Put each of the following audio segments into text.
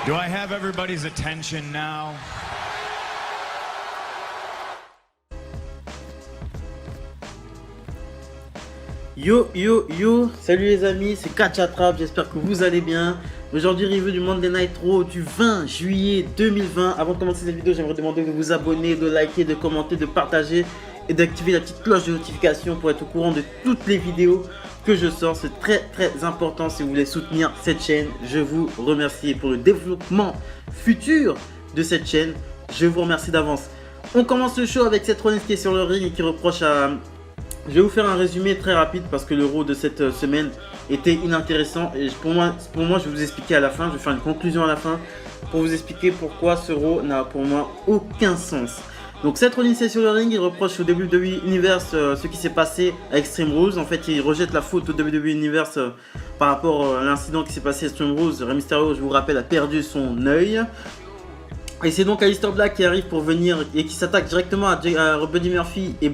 Do I have everybody's attention now? Yo yo yo, salut les amis, c'est Catchatrap, j'espère que vous allez bien. Aujourd'hui, review du Monday Night Raw du 20 juillet 2020. Avant de commencer cette vidéo, j'aimerais demander de vous abonner, de liker, de commenter, de partager et d'activer la petite cloche de notification pour être au courant de toutes les vidéos que je sors. C'est très important si vous voulez soutenir cette chaîne. Je vous remercie pour le développement futur de cette chaîne. Je vous remercie d'avance. On commence le show avec Seth Rollins qui est sur le ring et qui reproche à... Je vais vous faire un résumé très rapide parce que le Raw de cette semaine était inintéressant. Et pour moi, je vais vous expliquer à la fin. Je vais faire une conclusion à la fin pour vous expliquer pourquoi ce Raw n'a pour moi aucun sens. Donc Seth Rollins est sur le ring, il reproche au WWE Universe ce qui s'est passé à Extreme Rules. En fait, il rejette la faute au WWE Universe par rapport à l'incident qui s'est passé à Extreme Rules. Rey Mysterio, je vous rappelle, a perdu son œil. Et c'est donc Aleister Black qui arrive pour venir et qui s'attaque directement à Buddy Murphy et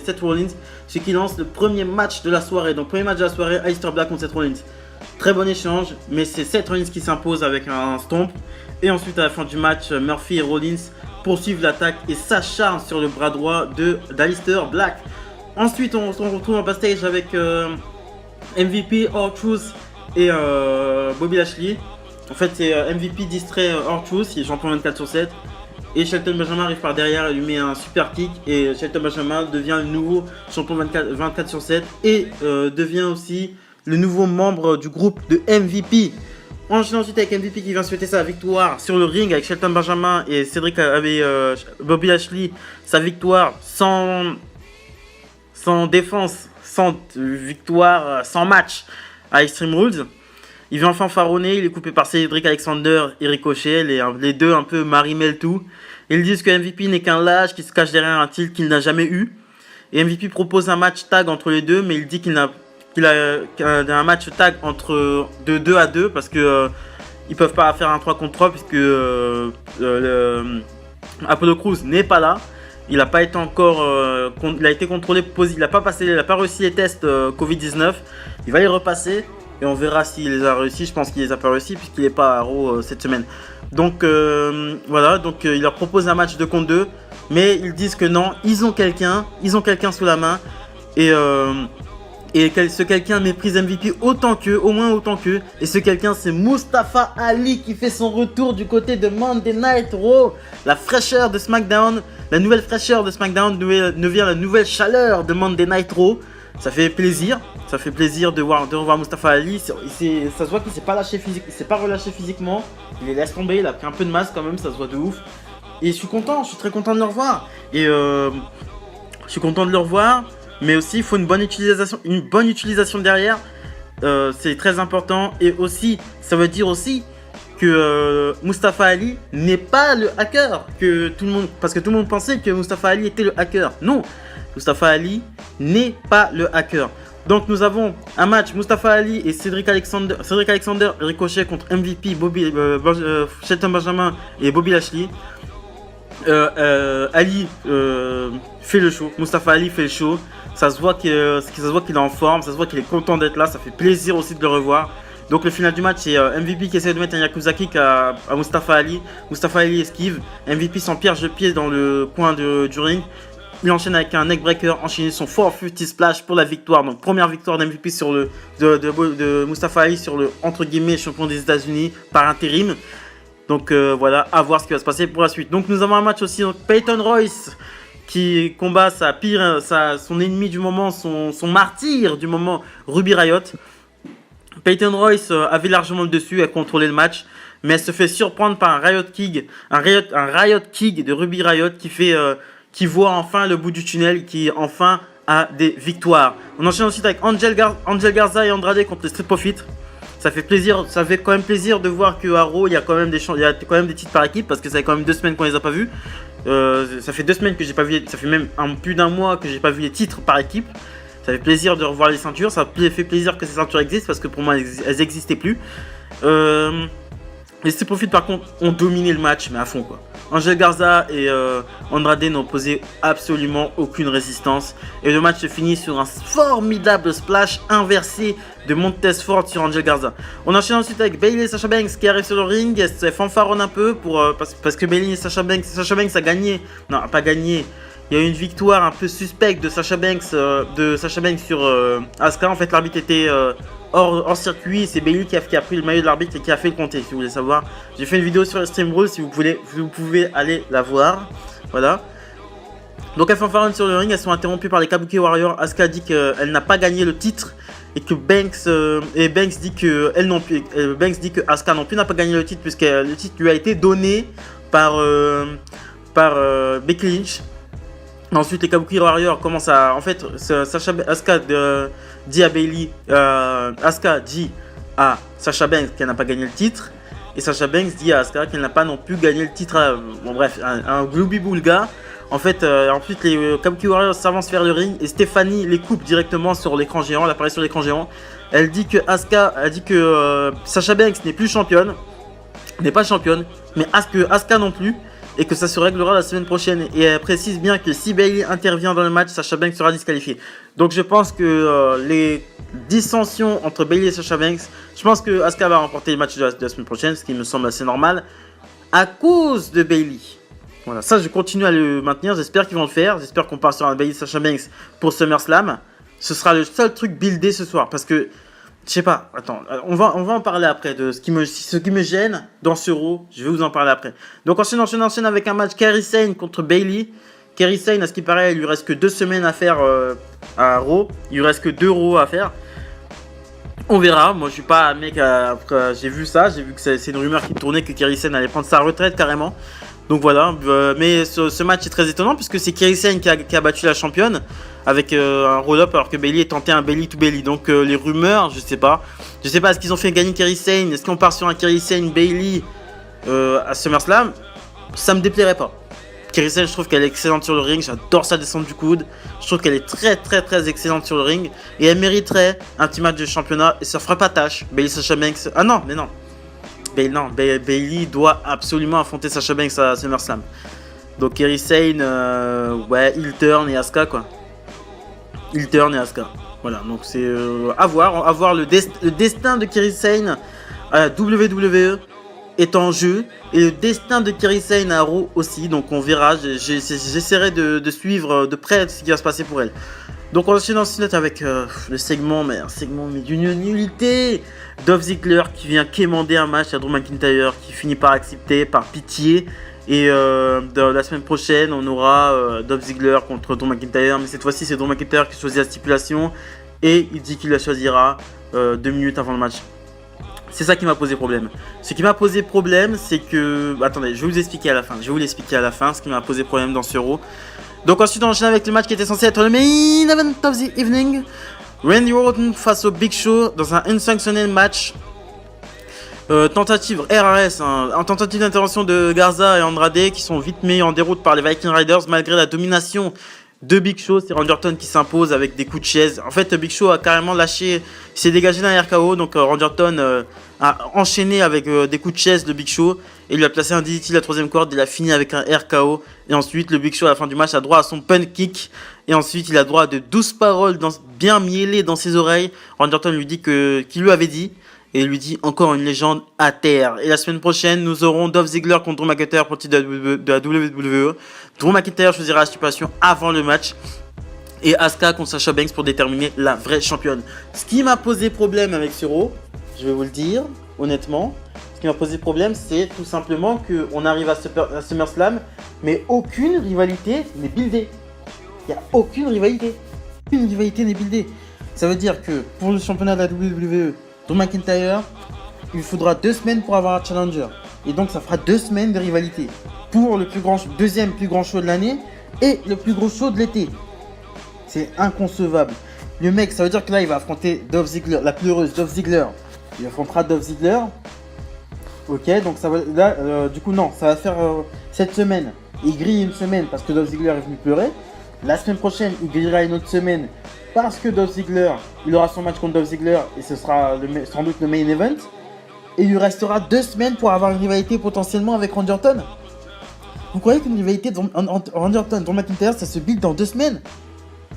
Seth Rollins, ce qui lance le premier match de la soirée. Donc premier match de la soirée, Aleister Black contre Seth Rollins. Très bon échange, mais c'est Seth Rollins qui s'impose avec un stomp. Et ensuite à la fin du match, Murphy et Rollins poursuivent l'attaque et s'acharnent sur le bras droit d'Aleister Black. Ensuite on se retrouve en backstage avec MVP, R-Truth et Bobby Lashley. En fait, c'est MVP distrait R-Truth, il est champion 24/7. Et Shelton Benjamin arrive par derrière et lui met un super kick. Et Shelton Benjamin devient le nouveau champion 24/7 et devient aussi le nouveau membre du groupe de MVP. On enchaîne ensuite avec MVP qui vient souhaiter sa victoire sur le ring avec Shelton Benjamin et Bobby Lashley. Sa victoire sans défense, sans victoire, sans match à Extreme Rules. Il vient fanfaronner, il est coupé par Cedric Alexander et Ricochet, les deux un peu marimellent tout. Ils disent que MVP n'est qu'un lâche qui se cache derrière un titre qu'il n'a jamais eu. Et MVP propose un match tag entre les deux, mais il dit qu'il a un match tag de 2 à 2 parce que ils peuvent pas faire un 3 contre 3 puisque Apollo Crews n'est pas là. Il n'a pas été encore, il a été contrôlé, il n'a pas réussi les tests Covid-19. Il va les repasser. Et on verra s'il les a réussi. Je pense qu'il les a pas réussi puisqu'il n'est pas à Raw cette semaine. Donc voilà, il leur propose un match 2 contre 2. Mais ils disent que non, ils ont quelqu'un sous la main. Et ce quelqu'un méprise MVP au moins autant qu'eux. Et ce quelqu'un, c'est Mustafa Ali qui fait son retour du côté de Monday Night Raw. La fraîcheur de SmackDown, la nouvelle fraîcheur de SmackDown devient la nouvelle chaleur de Monday Night Raw. Ça fait plaisir de revoir Mustafa Ali. Ça se voit qu'il s'est pas lâché il s'est pas relâché physiquement. Il les laisse tomber, il a pris un peu de masse quand même, ça se voit de ouf. Et je suis très content de le revoir. Et je suis content de le revoir, mais aussi il faut une bonne utilisation derrière. C'est très important. Et aussi, ça veut dire aussi que Mustafa Ali n'est pas le hacker parce que tout le monde pensait que Mustafa Ali était le hacker. Non, Mustafa Ali n'est pas le hacker. Donc nous avons un match Mustafa Ali et Cedric Alexander Ricochet contre MVP, Shelton Benjamin et Bobby Lashley. Ali fait le show, Mustafa Ali fait le show. Ça se voit qu'il est en forme, ça se voit qu'il est content d'être là. Ça fait plaisir aussi de le revoir. Donc le final du match, c'est MVP qui essaie de mettre un Yakuza Kick à Mustafa Ali. Mustafa Ali esquive. MVP s'empierge le pied dans le coin du ring. Il enchaîne avec un neckbreaker, enchaîné son 450 splash pour la victoire. Donc première victoire d'MVP de Mustafa Ali sur le entre guillemets champion des États-Unis par intérim. Donc voilà, à voir ce qui va se passer pour la suite. Donc nous avons un match aussi, donc Peyton Royce qui combat son ennemi du moment, son martyr du moment, Ruby Riott. Peyton Royce avait largement le dessus, elle contrôlait le match, mais elle se fait surprendre par un Riot Kick de Ruby Riott qui voit enfin le bout du tunnel, qui enfin a des victoires. On enchaîne ensuite avec Angel Garza et Andrade contre les Street Profits. Ça fait quand même plaisir de voir qu'à Raw, il y a quand même des titres par équipe, parce que ça fait quand même 2 semaines qu'on les a pas vus. Ça fait 2 semaines que j'ai pas vu, ça fait même plus d'1 mois que j'ai pas vu les titres par équipe. Ça fait plaisir de revoir les ceintures, ça fait plaisir que ces ceintures existent, parce que pour moi elles n'existaient plus. Les Street Profits par contre ont dominé le match, mais à fond quoi. Angel Garza et Andrade n'ont posé absolument aucune résistance. Et le match se finit sur un formidable splash inversé de Montez Ford sur Angel Garza. On enchaîne ensuite avec Bayley et Sasha Banks qui arrivent sur le ring. Elle fanfaronne un peu parce que Bayley et Sasha Banks a gagné. Non, pas gagné. Il y a eu une victoire un peu suspecte de Sasha Banks sur Asuka. En fait, l'arbitre était hors circuit. C'est Bayley qui a pris le maillot de l'arbitre et qui a fait le compter. Si vous voulez savoir, j'ai fait une vidéo sur Extreme Rules. Si vous pouvez aller la voir. Voilà. Donc elles fanfaronnent sur le ring. Elles sont interrompues par les Kabuki Warriors. Asuka dit qu'elle n'a pas gagné le titre et que Banks dit que elle non plus. Banks dit que Asuka non plus n'a pas gagné le titre puisque le titre lui a été donné par Becky Lynch. Ensuite, les Kabuki Warriors commencent à. En fait, Asuka dit à Bayley. Asuka dit à Sasha Banks qu'elle n'a pas gagné le titre. Et Sasha Banks dit à Asuka qu'elle n'a pas non plus gagné le titre. Bon, bref, un glooby boulga. En fait, ensuite, les Kabuki Warriors s'avancent vers le ring. Et Stéphanie les coupe directement sur l'écran géant. Elle apparaît sur l'écran géant. Elle dit que Sasha Banks n'est plus championne. N'est pas championne. Mais Asuka non plus. Et que ça se réglera la semaine prochaine. Et elle précise bien que si Bayley intervient dans le match, Sasha Banks sera disqualifiée. Donc je pense que les dissensions entre Bayley et Sasha Banks, je pense que Asuka va remporter le match de la semaine prochaine, ce qui me semble assez normal, à cause de Bayley. Voilà, ça je continue à le maintenir, j'espère qu'ils vont le faire. J'espère qu'on part sur un Bayley Sasha Banks pour SummerSlam. Ce sera le seul truc buildé ce soir, parce que je sais pas, attends, on va en parler après de ce qui me gêne dans ce Raw, je vais vous en parler après. Donc enchaîne avec un match Kairi Sane contre Bayley. Kairi Sane, à ce qui paraît, il lui reste que 2 semaines à faire à Raw, il lui reste que 2 Raw à faire. On verra, moi je suis pas un mec, j'ai vu que c'est une rumeur qui tournait que Kairi Sane allait prendre sa retraite carrément. Donc voilà, mais ce match est très étonnant puisque c'est Kairi Sane qui a battu la championne avec un roll-up alors que Bayley est tenté un belly to belly. Donc les rumeurs, je sais pas est-ce qu'ils ont fait gagner Kairi Sane, est-ce qu'on part sur un Kairi Sane Bayley à SummerSlam, ça me déplairait pas. Kairi Sane, je trouve qu'elle est excellente sur le ring, j'adore sa descente du coude, je trouve qu'elle est très très très excellente sur le ring et elle mériterait un petit match de championnat et ça ferait pas tâche. Bayley Sasha Banks, Bayley doit absolument affronter Sasha Banks à SummerSlam. Donc Kairi Sane, heel turn et Asuka quoi. Heel turn et Asuka. Voilà, donc c'est à voir le destin de Kairi Sane à WWE est en jeu et le destin de Kairi Sane à Raw aussi. Donc on verra, j'essaierai de suivre de près ce qui va se passer pour elle. Donc on enchaîne ensuite avec le segment, mais d'une nullité. Dolph Ziggler qui vient quémander un match à Drew McIntyre, qui finit par accepter, par pitié. Et la semaine prochaine, on aura Dolph Ziggler contre Drew McIntyre. Mais cette fois-ci, c'est Drew McIntyre qui choisit la stipulation. Et il dit qu'il la choisira 2 minutes avant le match. C'est ça qui m'a posé problème. Ce qui m'a posé problème, c'est que... Attendez, je vais vous expliquer à la fin. Ce qui m'a posé problème dans ce Raw. Donc ensuite, on enchaîne avec le match qui était censé être le main event of the evening. Randy Orton face au Big Show dans un unsanctioned match. Tentative RRS, en tentative d'intervention de Garza et Andrade qui sont vite mis en déroute par les Viking Riders malgré la domination de Big Show. C'est Randy Orton qui s'impose avec des coups de chaise. En fait, Big Show a carrément lâché, il s'est dégagé d'un RKO. Donc Randy Orton a enchaîné avec des coups de chaise le Big Show. Et il lui a placé un DDT la 3ème corde. Il a fini avec un RKO. Et ensuite, le Big Show à la fin du match a droit à son pun kick. Et ensuite, il a droit à de douces paroles bien mielées dans ses oreilles. Randy Orton lui dit qu'il lui avait dit. Et il lui dit encore une légende à terre. Et la semaine prochaine, nous aurons Dolph Ziggler contre Drew McIntyre pour le titre de la WWE. Drew McIntyre choisira la stipulation avant le match. Et Asuka contre Sasha Banks pour déterminer la vraie championne. Ce qui m'a posé problème avec ce Raw, je vais vous le dire honnêtement. Ce qui m'a posé problème, c'est tout simplement qu'on arrive à SummerSlam, mais aucune rivalité n'est buildée. Il n'y a aucune rivalité. Aucune rivalité n'est buildée. Ça veut dire que pour le championnat de la WWE, Drew McIntyre, il faudra 2 semaines pour avoir un challenger. Et donc ça fera 2 semaines de rivalité. Pour le deuxième plus grand show de l'année et le plus gros show de l'été. C'est inconcevable. Le mec, ça veut dire que là, il va affronter Dolph Ziggler, la pleureuse Dolph Ziggler. Il affrontera Dolph Ziggler. Ok, donc ça va là, du coup non, ça va faire cette semaine. Il grille une semaine parce que Dolph Ziggler est venu pleurer. La semaine prochaine, il grillera une autre semaine parce que Dolph Ziggler, il aura son match contre Dolph Ziggler et ce sera sans doute le main event. et il lui restera 2 semaines pour avoir une rivalité potentiellement avec Randy Orton. Vous croyez qu'une rivalité Randy Orton, Drew McIntyre, ça se build dans 2 semaines?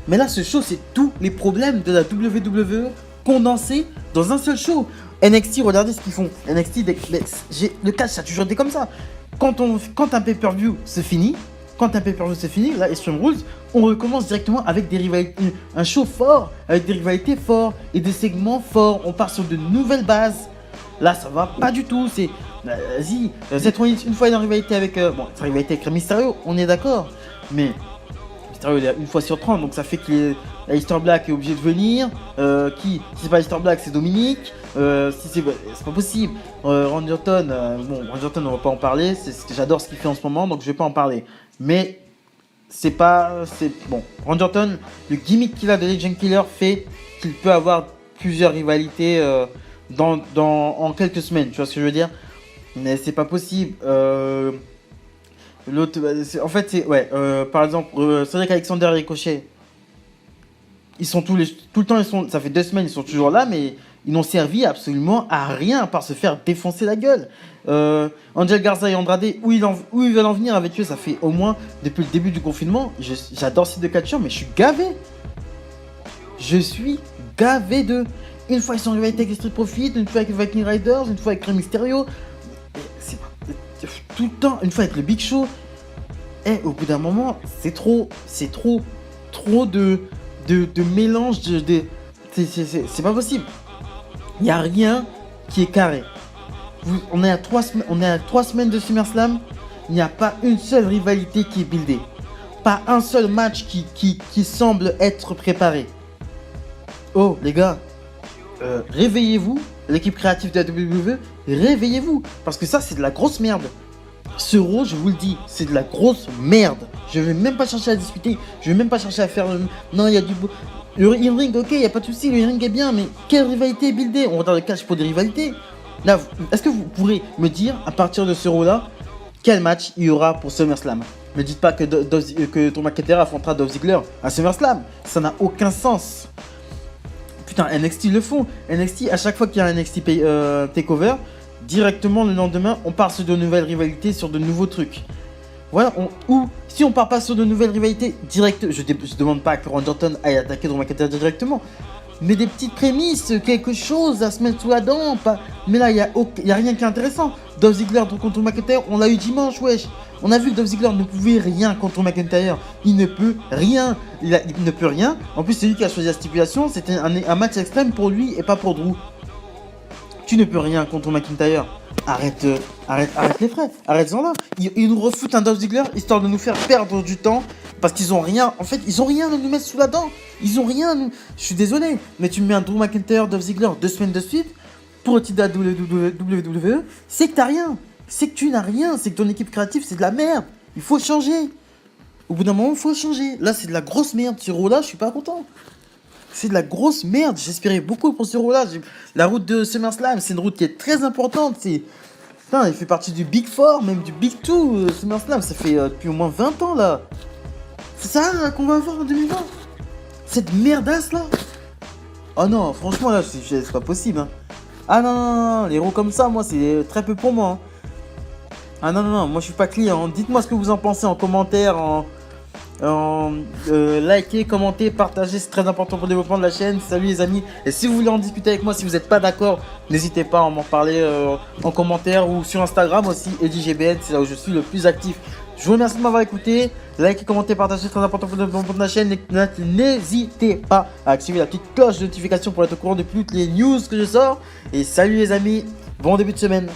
Mais là, ce show, c'est tous les problèmes de la WWE condensés dans un seul show. NXT, regardez ce qu'ils font. NXT, le catch, ça a toujours été comme ça. Quand un pay-per-view se finit, là, Extreme Rules, on recommence directement avec des rivalités, un show fort, avec des rivalités fortes et des segments forts. On part sur de nouvelles bases. Là, ça va pas du tout. C'est, vas-y, cette une fois une rivalité avec, cette rivalité avec Mysterio, on est d'accord. Mais Mysterio, il est une fois sur 30, donc ça fait que Aleister Black est obligé de venir. Si c'est pas Aleister Black, c'est Dominique. Si c'est pas possible. Randy Orton, Randy Orton, on va pas en parler. J'adore ce qu'il fait en ce moment, donc je vais pas en parler. Mais Randy Orton, le gimmick qu'il a de Legend Killer fait qu'il peut avoir plusieurs rivalités en quelques semaines. Tu vois ce que je veux dire? Mais c'est pas possible. L'autre, en fait, par exemple, Cedric Alexander et Ricochet, ils sont tout le temps, ça fait 2 semaines, ils sont toujours là, mais ils n'ont servi absolument à rien à part se faire défoncer la gueule. Angel Garza et Andrade, où ils veulent en venir avec eux, ça fait au moins depuis le début du confinement. J'adore ces 2 catcheurs, mais je suis gavé. Je suis gavé d'eux. Une fois ils sont arrivés avec Street Profit, une fois avec Viking Riders, une fois avec Rey Mysterio. Tout le temps, une fois avec le Big Show. Et au bout d'un moment, c'est trop de mélange c'est pas possible. Il n'y a rien qui est carré. On est à 3 semaines de SummerSlam. Il n'y a pas une seule rivalité qui est buildée. Pas un seul match qui semble être préparé. Oh les gars, réveillez-vous. L'équipe créative de la WWE, réveillez-vous. Parce que ça, c'est de la grosse merde. Ce Raw, je vous le dis, c'est de la grosse merde. Je vais même pas chercher à discuter. Je vais même pas chercher à faire... Non, il y a du... Le ring, ok, il n'y a pas de souci, le ring est bien, mais quelle rivalité est buildée? On regarde le catch pour des rivalités. Là, est-ce que vous pourrez me dire, à partir de ce Raw-là, quel match il y aura pour SummerSlam? Me dites pas que Drew McIntyre affrontera Dolph Ziggler à SummerSlam. Ça n'a aucun sens. Putain, NXT le font. NXT, à chaque fois qu'il y a un NXT Takeover, directement le lendemain, on part sur de nouvelles rivalités, sur de nouveaux trucs. Voilà, ou si on part pas sur de nouvelles rivalités directes, je demande pas que Randy Orton aille attaquer Drew McIntyre directement, mais des petites prémices, quelque chose à se mettre sous la dent. Mais là, il y a rien qui est intéressant. Dolph Ziggler contre McIntyre, on l'a eu dimanche, wesh. On a vu que Dolph Ziggler ne pouvait rien contre McIntyre. Il ne peut rien. Il ne peut rien. En plus, c'est lui qui a choisi la stipulation. C'était un match extrême pour lui et pas pour Drew. Tu ne peux rien contre McIntyre. Arrête les frais. Arrête-en là. Ils nous refoutent un Dolph Ziggler histoire de nous faire perdre du temps. Parce qu'ils ont rien. En fait, ils ont rien à nous mettre sous la dent. Ils ont rien à nous... Je suis désolé. Mais tu me mets un Drew McIntyre, Dolph Ziggler 2 semaines de suite pour le titre de la WWE. C'est que t'as rien. C'est que tu n'as rien. C'est que ton équipe créative, c'est de la merde. Il faut changer. Au bout d'un moment, il faut changer. Là, c'est de la grosse merde. Ce Raw là, je suis pas content. C'est de la grosse merde. J'espérais beaucoup pour ce Raw là. La route de SummerSlam, c'est une route qui est très importante. Putain, il fait partie du Big Four, même du Big Two. SummerSlam, ça fait depuis au moins 20 ans là. C'est ça qu'on va avoir en 2020. Cette merdasse là. Oh non, franchement là, c'est pas possible. Hein. Ah non, les Raw comme ça, moi, c'est très peu pour moi. Hein. Ah non, moi je suis pas client. Dites-moi ce que vous en pensez en commentaire, likez, commentez, partagez, c'est très important pour le développement de la chaîne. Salut les amis. Et si vous voulez en discuter avec moi, si vous n'êtes pas d'accord, n'hésitez pas à m'en parler en commentaire ou sur Instagram aussi, EddieGBN, c'est là où je suis le plus actif. Je vous remercie de m'avoir écouté. Likez, commentez, partagez, c'est très important pour le développement de la chaîne. N'hésitez pas à activer la petite cloche de notification pour être au courant de toutes les news que je sors. Et salut les amis, bon début de semaine.